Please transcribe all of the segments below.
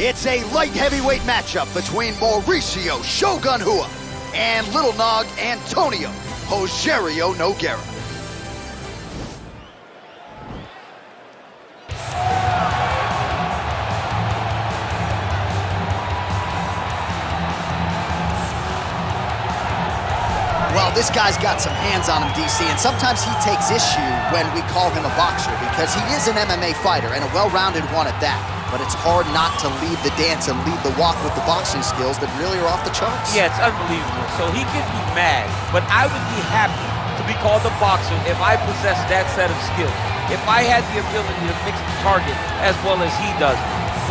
It's a light heavyweight matchup between Mauricio Shogun Hua and Little Nog Antonio Hojerio Nogueira. Well, this guy's got some hands on him, DC, and sometimes he takes issue when we call him a boxer because he is an MMA fighter and a well-rounded one at that. But it's hard not to lead the dance and lead the walk with the boxing skills that really are off the charts. Yeah, it's unbelievable. So he can be mad, but I would be happy to be called a boxer if I possessed that set of skills. If I had the ability to mix the target as well as he does.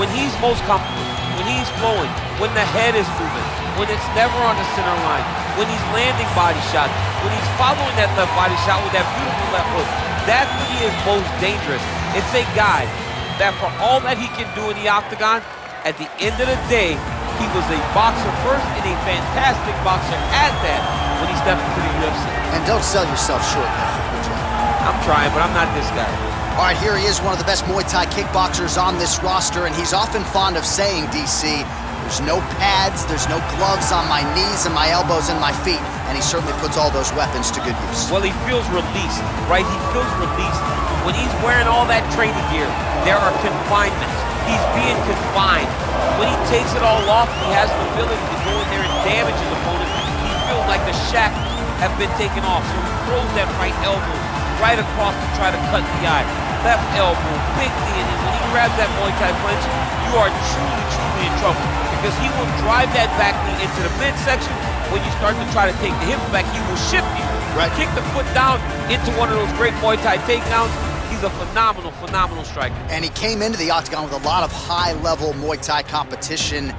When he's most comfortable, when he's flowing, when the head is moving, when it's never on the center line, when he's landing body shots, when he's following that left body shot with that beautiful left hook, that's when he is most dangerous. It's a guy that for all that he can do in the octagon, at the end of the day, he was a boxer first and a fantastic boxer at that when he stepped into the UFC. And don't sell yourself short, I'm trying, but I'm not this guy. All right, here he is, one of the best Muay Thai kickboxers on this roster, and he's often fond of saying, DC, there's no pads, there's no gloves on my knees and my elbows and my feet, and he certainly puts all those weapons to good use. Well, he feels released, right? He feels released. When he's wearing all that training gear, there are confinements. He's being confined. When he takes it all off, he has the ability to go in there and damage his opponent. He feels like the shackles have been taken off, so he throws that right elbow right across to try to cut the eye. Left elbow, big knee, and when he grabs that Muay Thai punch, you are truly, truly in trouble because he will drive that back knee into the midsection. When you start to try to take the hips back, he will shift you. Right. Kick the foot down into one of those great Muay Thai takedowns. He's a phenomenal, phenomenal striker. And he came into the octagon with a lot of high-level Muay Thai competition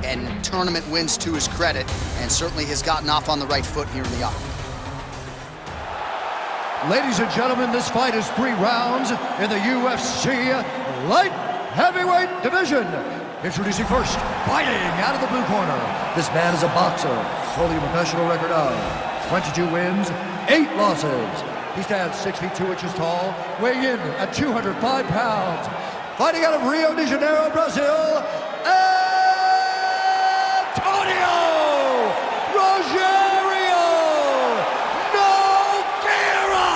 and tournament wins to his credit, and certainly has gotten off on the right foot here in the octagon. Ladies and gentlemen, this fight is 3 rounds in the UFC light heavyweight division. Introducing first, fighting out of the blue corner. This man is a boxer, holding a professional record of 22 wins, 8 losses. He stands 6 feet 2 inches tall, weighing in at 205 pounds. Fighting out of Rio de Janeiro, Brazil, Antonio Hojerio Nogueira.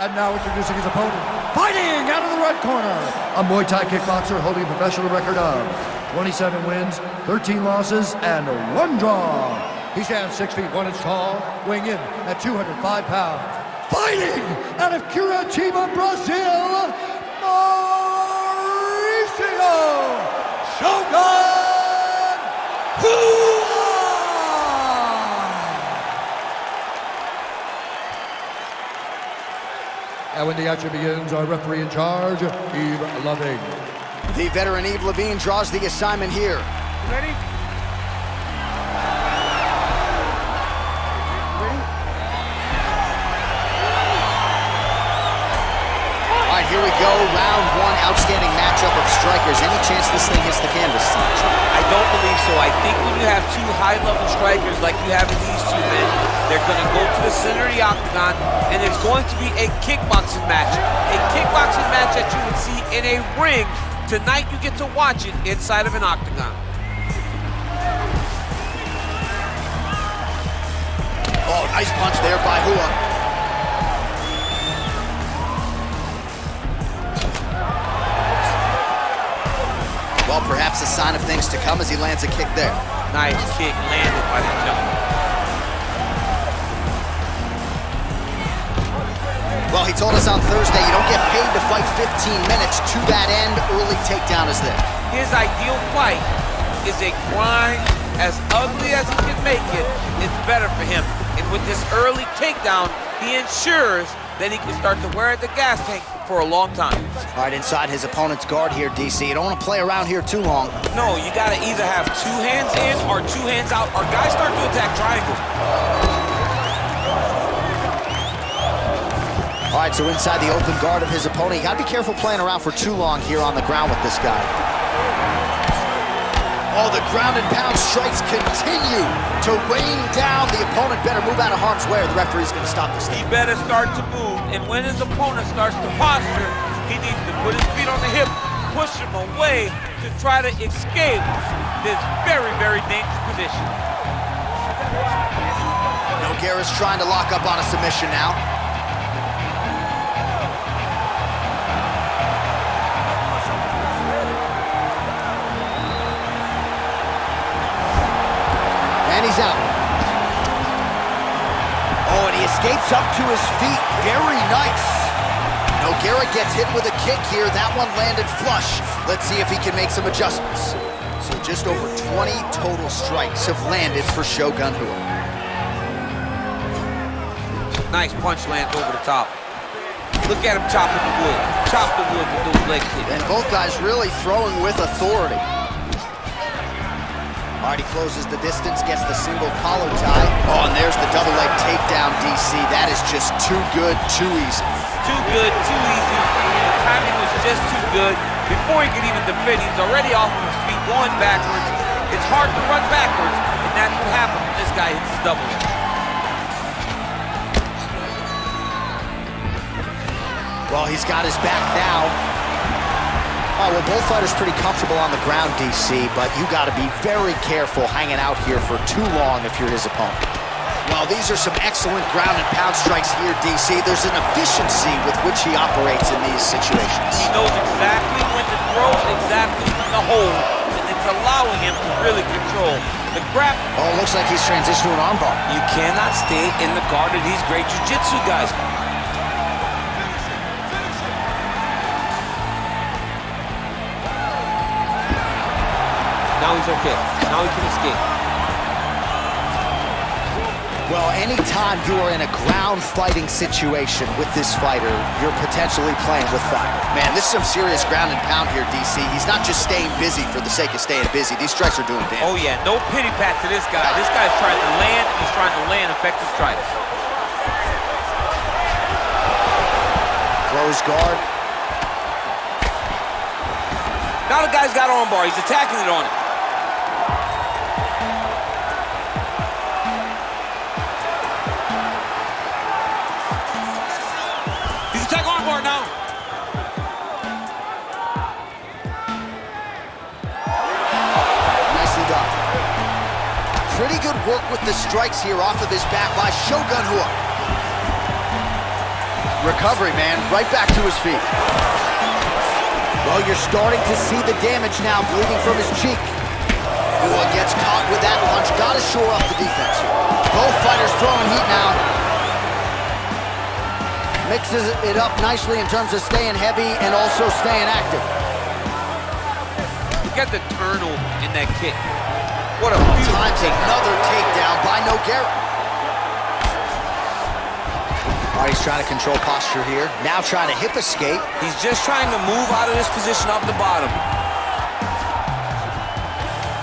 And now introducing his opponent, fighting out of the red corner, a Muay Thai kickboxer holding a professional record of 27 wins, 13 losses, and 1 draw. He stands 6 feet 1 inch tall, weighing in at 205 pounds. Fighting out of Curitiba, Brazil, Mauricio Shogun Hua. And when the action begins, our referee in charge, Yves Loving. The veteran Yves Levine draws the assignment here. Ready? All right, here we go. Round 1, outstanding matchup of strikers. Any chance this thing hits the canvas tonight? I don't believe so. I think when you have 2 high-level strikers like you have in these 2 men, they're going to go to the center of the octagon, and it's going to be a kickboxing match. A kickboxing match that you would see in a ring. Tonight you get to watch it inside of an octagon. Oh, nice punch there by Hua. Well, perhaps a sign of things to come as he lands a kick there. Nice kick landed by the gentleman. Well, he told us on Thursday you don't get paid to fight 15 minutes. To that end, early takedown is there. His ideal fight is a grind. As ugly as he can make it, it's better for him. And with this early takedown, he ensures that he can start to wear at the gas tank for a long time. All right, inside his opponent's guard here, DC. You don't want to play around here too long. No, you got to either have 2 hands in or 2 hands out, or guys start to attack triangles. All right, so inside the open guard of his opponent, you got to be careful playing around for too long here on the ground with this guy. Oh, the ground and pound strikes continue to rain down. The opponent better move out of harm's way or the referee's going to stop this thing. He better start to move, and when his opponent starts to posture, he needs to put his feet on the hip, push him away to try to escape this very, very dangerous position. Nogueira's trying to lock up on a submission now. And he's out. Oh, and he escapes up to his feet. Very nice. Nogueira gets hit with a kick here. That one landed flush. Let's see if he can make some adjustments. So just over 20 total strikes have landed for Shogun Rua. Nice punch lands over the top. Look at him chopping the wood. Chop the wood with those leg kicks. And both guys really throwing with authority. All right, he closes the distance, gets the single collar tie. Oh, and there's the double leg takedown, DC. That is just too good, too easy. Too good, too easy. The timing was just too good. Before he could even defend, he's already off his feet, going backwards. It's hard to run backwards, and that's what happens when this guy hits his double leg. Well, he's got his back now. Oh, well, both fighters pretty comfortable on the ground, DC, but you got to be very careful hanging out here for too long if you're his opponent. Well, these are some excellent ground and pound strikes here, DC. There's an efficiency with which he operates in these situations. He knows exactly when to throw, exactly when to hold, and it's allowing him to really control the grab. Oh, it looks like he's transitioned to an armbar. You cannot stay in the guard of these great jiu-jitsu guys. Now he's okay. Now he can escape. Well, anytime you are in a ground fighting situation with this fighter, you're potentially playing with fire. Man, this is some serious ground and pound here, DC. He's not just staying busy for the sake of staying busy. These strikes are doing damage. Oh, yeah. No pity pat to this guy. This guy's trying to land. He's trying to land effective strikes. Close guard. Now the guy's got armbar. He's attacking it on him. Now. Nicely done. Pretty good work with the strikes here off of his back by Shogun Rua. Recovery, man, right back to his feet. Well, you're starting to see the damage now, bleeding from his cheek. Rua gets caught with that punch. Got to shore up the defense here. Both fighters throwing heat now. Mixes it up nicely in terms of staying heavy and also staying active. Look at the turnover in that kick. What a beautiful times another takedown by Nogueira. All right, he's trying to control posture here. Now trying to hip escape. He's just trying to move out of this position off the bottom.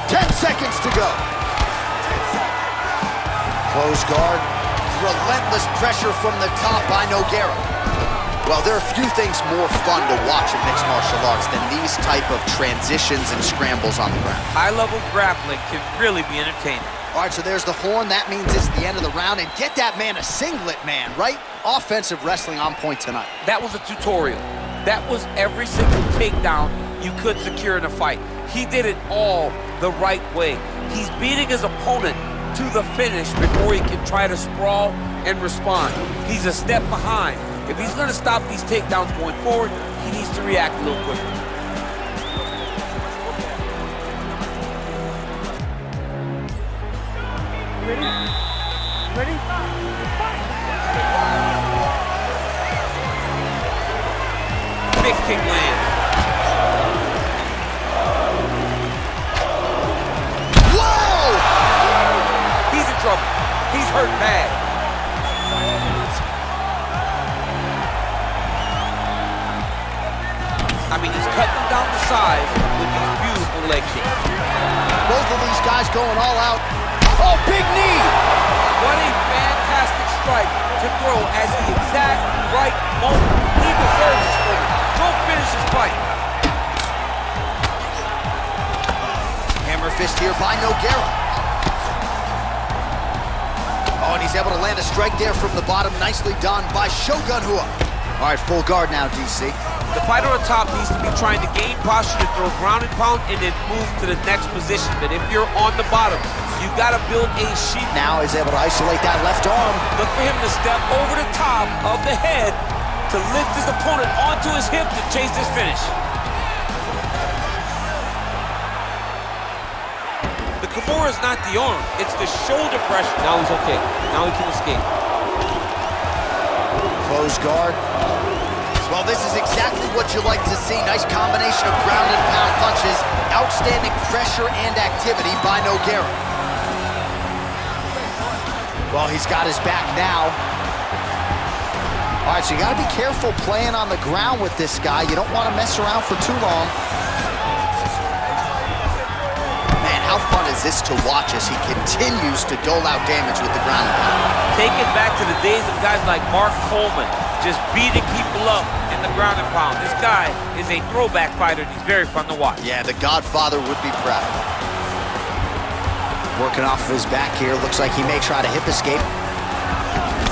10 seconds to go. Close guard. Relentless pressure from the top by Nogueira. Well, there are few things more fun to watch in mixed martial arts than these type of transitions and scrambles on the ground. High-level grappling can really be entertaining. All right, so there's the horn. That means it's the end of the round. And get that man a singlet, man, right? Offensive wrestling on point tonight. That was a tutorial. That was every single takedown you could secure in a fight. He did it all the right way. He's beating his opponent to the finish before he can try to sprawl and respond. He's a step behind. If he's going to stop these takedowns going forward, he needs to react a little quicker. Ready? Big kick lands. Trouble. He's hurt bad. I mean, he's cutting them down the sides with these beautiful leg kicks. Both of these guys going all out. Oh, big knee! What a fantastic strike to throw at the exact right moment. He deserves this moment. Go finish his fight. Hammer fist here by Nogueira. Oh, and he's able to land a strike there from the bottom. Nicely done by Shogun Hua. All right, full guard now, DC. The fighter on top needs to be trying to gain posture to throw ground and pound and then move to the next position. But if you're on the bottom, you got to build a sheet. Now he's able to isolate that left arm. Look for him to step over the top of the head to lift his opponent onto his hip to chase this finish. The Kimura is not the arm, it's the shoulder pressure. Now he's okay. Now he can escape. Close guard. Well, this is exactly what you like to see. Nice combination of ground and pound punches. Outstanding pressure and activity by Nogueira. Well, he's got his back now. All right, so you got to be careful playing on the ground with this guy. You don't want to mess around for too long. Man, how fun is this to watch as he continues to dole out damage with the ground and pound? Take it back to the days of guys like Mark Coleman, just beating people up in the ground and pound. This guy is a throwback fighter, and he's very fun to watch. Yeah, the Godfather would be proud. Working off of his back here. Looks like he may try to hip escape.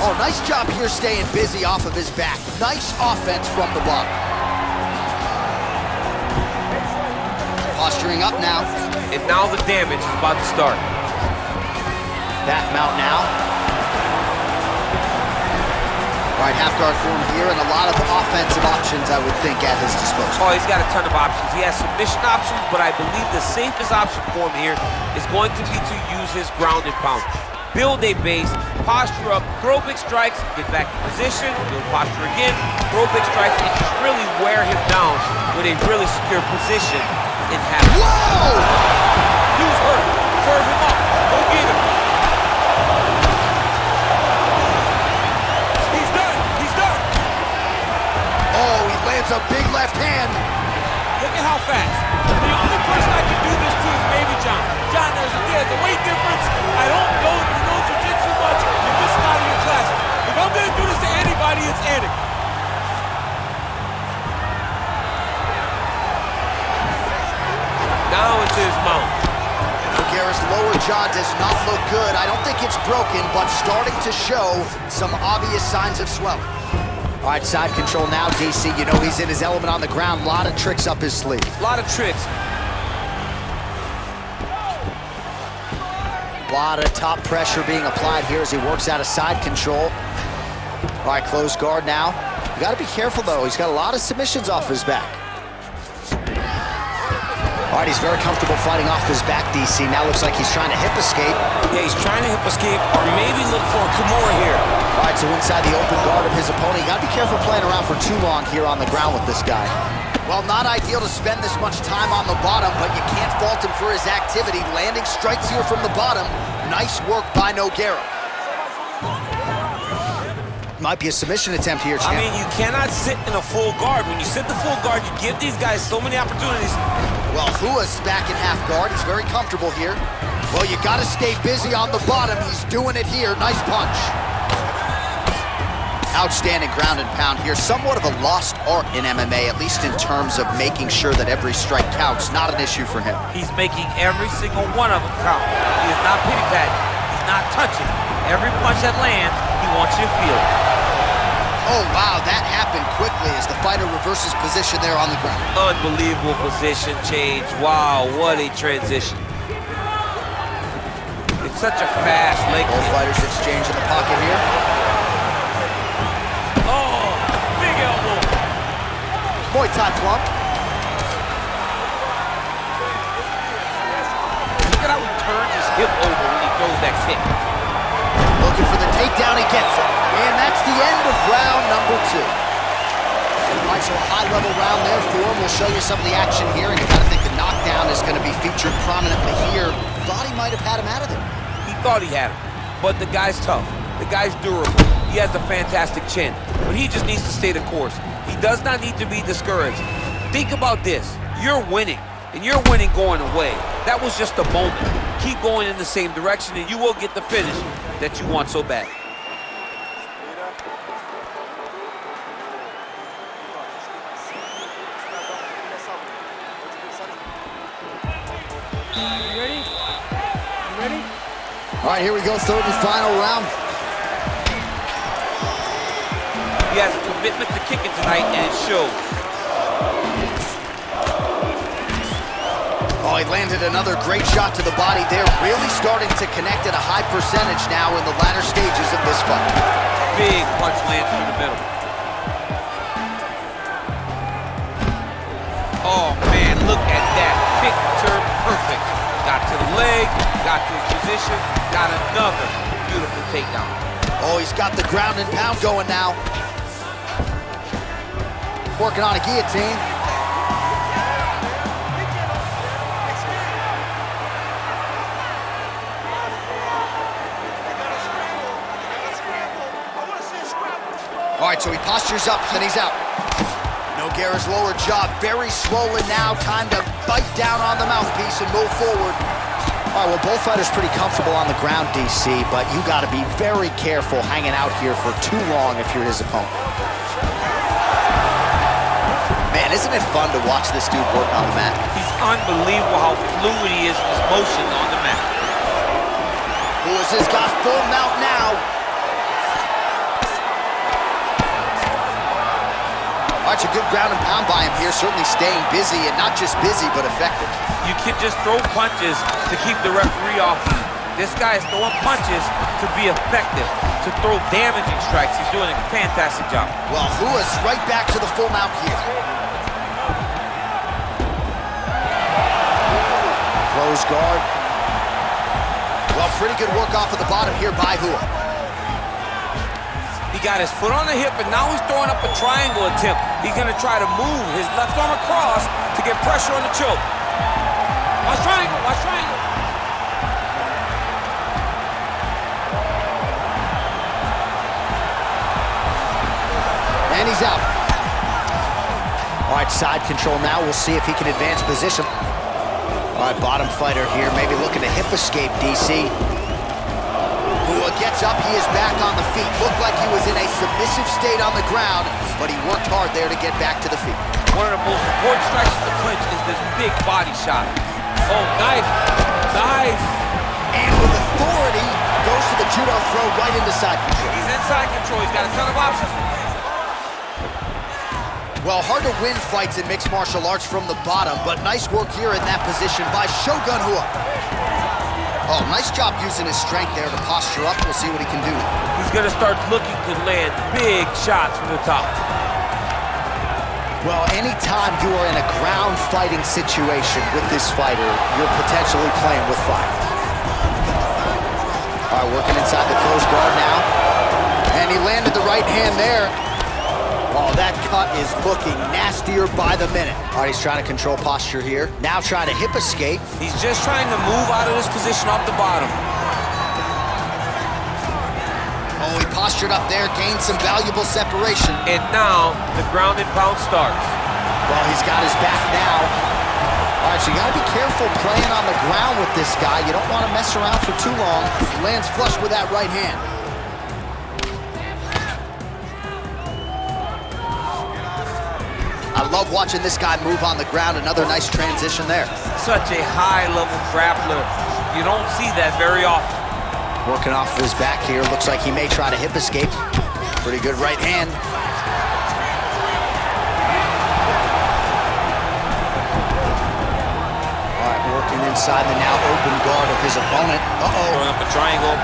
Oh, nice job here staying busy off of his back. Nice offense from the bottom. Posturing up now. And now the damage is about to start. Back mount now. All right, half guard form here, and a lot of offensive options, I would think, at his disposal. Oh, he's got a ton of options. He has submission options, but I believe the safest option for him here is going to be to use his ground and pound. Build a base, posture up, throw big strikes, get back in position, build posture again, throw big strikes, and just really wear him down with a really secure position in half. Whoa! Dude's hurt. Serve him up. Go get him. He's done. He's done. Oh, he lands a big left hand. Look at how fast. The only person I can do this to is maybe John. John, there's a weight difference. I don't know if you know jiu-jitsu much. You're missing out of your class. If I'm going to do this to anybody, it's Eddie. Now it's his mount. Nogueira's lower jaw does not look good. I don't think it's broken, but starting to show some obvious signs of swelling. All right, side control now, DC. You know he's in his element on the ground. A lot of tricks up his sleeve. A lot of tricks. A lot of top pressure being applied here as he works out of side control. All right, close guard now. You got to be careful, though. He's got a lot of submissions off his back. All right, he's very comfortable fighting off his back, DC. Now looks like he's trying to hip escape. Yeah, he's trying to hip escape or maybe look for a Kimura here. All right, so inside the open guard of his opponent. You got to be careful playing around for too long here on the ground with this guy. Well, not ideal to spend this much time on the bottom, but you can't fault him for his activity. Landing strikes here from the bottom. Nice work by Nogueira. Might be a submission attempt here, champ. I mean, you cannot sit in a full guard. When you sit the full guard, you give these guys so many opportunities. Well, Hua's back in half guard. He's very comfortable here. Well, you got to stay busy on the bottom. He's doing it here. Nice punch. Outstanding ground and pound here. Somewhat of a lost art in MMA, at least in terms of making sure that every strike counts. Not an issue for him. He's making every single one of them count. He is not pity-patting. He's not touching. Every punch that lands, he wants you to feel it. Oh, wow, that happened quickly as the fighter reverses position there on the ground. Unbelievable position change. Wow, what a transition. It's such a fast leg Both kick. fighters exchange in the pocket here. Oh, big elbow. Muay Thai plump. Look at how he turns his hip over when he throws that kick. Looking for the takedown, he gets it. And that's the end of round number 2. All right, so a high-level round there for him. We'll show you some of the action here, and you gotta think the knockdown is gonna be featured prominently here. Thought he might have had him out of there. He thought he had him, but the guy's tough. The guy's durable. He has a fantastic chin, but he just needs to stay the course. He does not need to be discouraged. Think about this. You're winning, and you're winning going away. That was just a moment. Keep going in the same direction, and you will get the finish that you want so bad. You ready? You ready? All right, here we go, third and final round. He has a commitment to kicking tonight, and it shows. Oh, he landed another great shot to the body there. Really starting to connect at a high percentage now in the latter stages of this fight. Big punch lands through the middle. Oh, man, look at that. Picture perfect. Got to the leg, got to his position, got another beautiful takedown. Oh, he's got the ground and pound going now. Working on a guillotine. All right, so he postures up and he's out. Nogueira's lower jaw very swollen now. Time to bite down on the mouthpiece and move forward. All right, well, both fighters pretty comfortable on the ground, DC, but you got to be very careful hanging out here for too long if you're his opponent. Man, isn't it fun to watch this dude work on the mat? He's unbelievable how fluid he is in his motion on the mat. Lewis has got full mount now. All right, it's a good ground and pound by him here, certainly staying busy, and not just busy, but effective. You can just throw punches to keep the referee off you. This guy is throwing punches to be effective, to throw damaging strikes. He's doing a fantastic job. Well, Lewis right back to the full mount here. Close guard. Well, pretty good work off of the bottom here by Hua. He got his foot on the hip, and now he's throwing up a triangle attempt. He's going to try to move his left arm across to get pressure on the choke. Watch triangle, watch triangle. And he's out. All right, side control now. We'll see if he can advance position. All right, bottom fighter here, maybe looking to hip escape, DC. Hua gets up, he is back on the feet. Looked like he was in a submissive state on the ground, but he worked hard there to get back to the feet. One of the most important strikes of the clinch is this big body shot. Oh, knife, knife. And with authority, goes to the judo throw right into side control. He's inside control, he's got a ton of options. Well, hard to win fights in mixed martial arts from the bottom, but nice work here in that position by Shogun Hua. Oh, nice job using his strength there to posture up. We'll see what he can do. He's gonna start looking to land big shots from the top. Well, anytime you are in a ground fighting situation with this fighter, you're potentially playing with fire. All right, working inside the closed guard now. And he landed the right hand there. Oh, that cut is looking nastier by the minute. All right, he's trying to control posture here. Now trying to hip escape. He's just trying to move out of this position off the bottom. Oh, he postured up there, gained some valuable separation. And now, the ground and pound starts. Well, he's got his back now. All right, so you gotta be careful playing on the ground with this guy. You don't want to mess around for too long. He lands flush with that right hand. I love watching this guy move on the ground. Another nice transition there. Such a high-level grappler. You don't see that very often. Working off of his back here. Looks like he may try to hip escape. Pretty good right hand. All right, working inside the now open guard of his opponent. Uh-oh. Throwing up a triangle.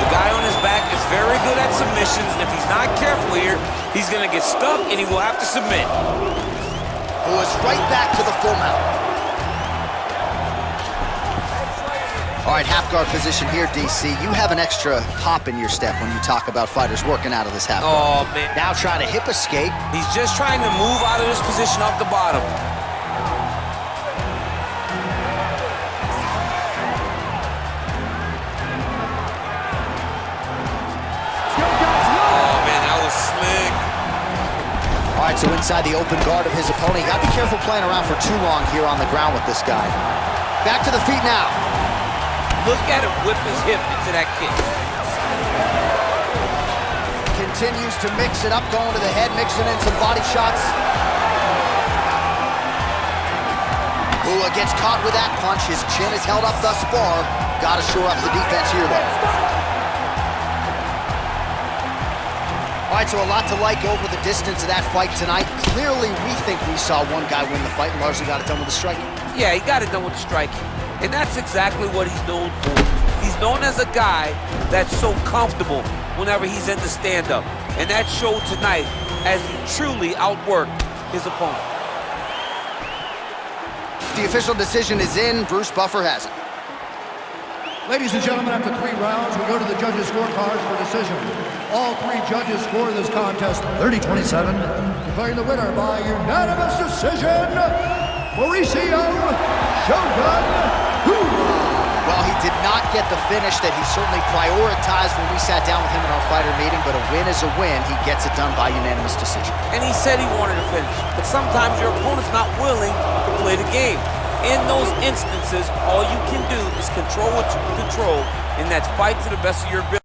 The guy on his back is very good at submissions, and if he's not careful here, he's going to get stuck, and he will have to submit. Hua's right back to the full mount. All right, half guard position here, DC. You have an extra hop in your step when you talk about fighters working out of this half guard. Oh, man. Now trying to hip escape. He's just trying to move out of this position off the bottom. Oh, man, that was slick. All right, so inside the open guard of his opponent. You got to be careful playing around for too long here on the ground with this guy. Back to the feet now. Look at him whip his hip into that kick. Continues to mix it up, going to the head, mixing in some body shots. Bua gets caught with that punch. His chin is held up thus far. Gotta shore up the defense here, though. All right, so a lot to like over the distance of that fight tonight. Clearly, we think we saw one guy win the fight and largely got it done with the striking. Yeah, he got it done with the striking. And that's exactly what he's known for. He's known as a guy that's so comfortable whenever he's in the stand-up. And that showed tonight as he truly outworked his opponent. The official decision is in. Bruce Buffer has it. Ladies and gentlemen, after 3 rounds, we go to the judges' scorecards for decision. All 3 judges score this contest 30-27, declaring the winner by unanimous decision, Mauricio Shogun. Well, he did not get the finish that he certainly prioritized when we sat down with him in our fighter meeting, but a win is a win. He gets it done by unanimous decision. And he said he wanted to finish, but sometimes your opponent's not willing to play the game. In those instances, all you can do is control what you can control, and that's fight to the best of your ability.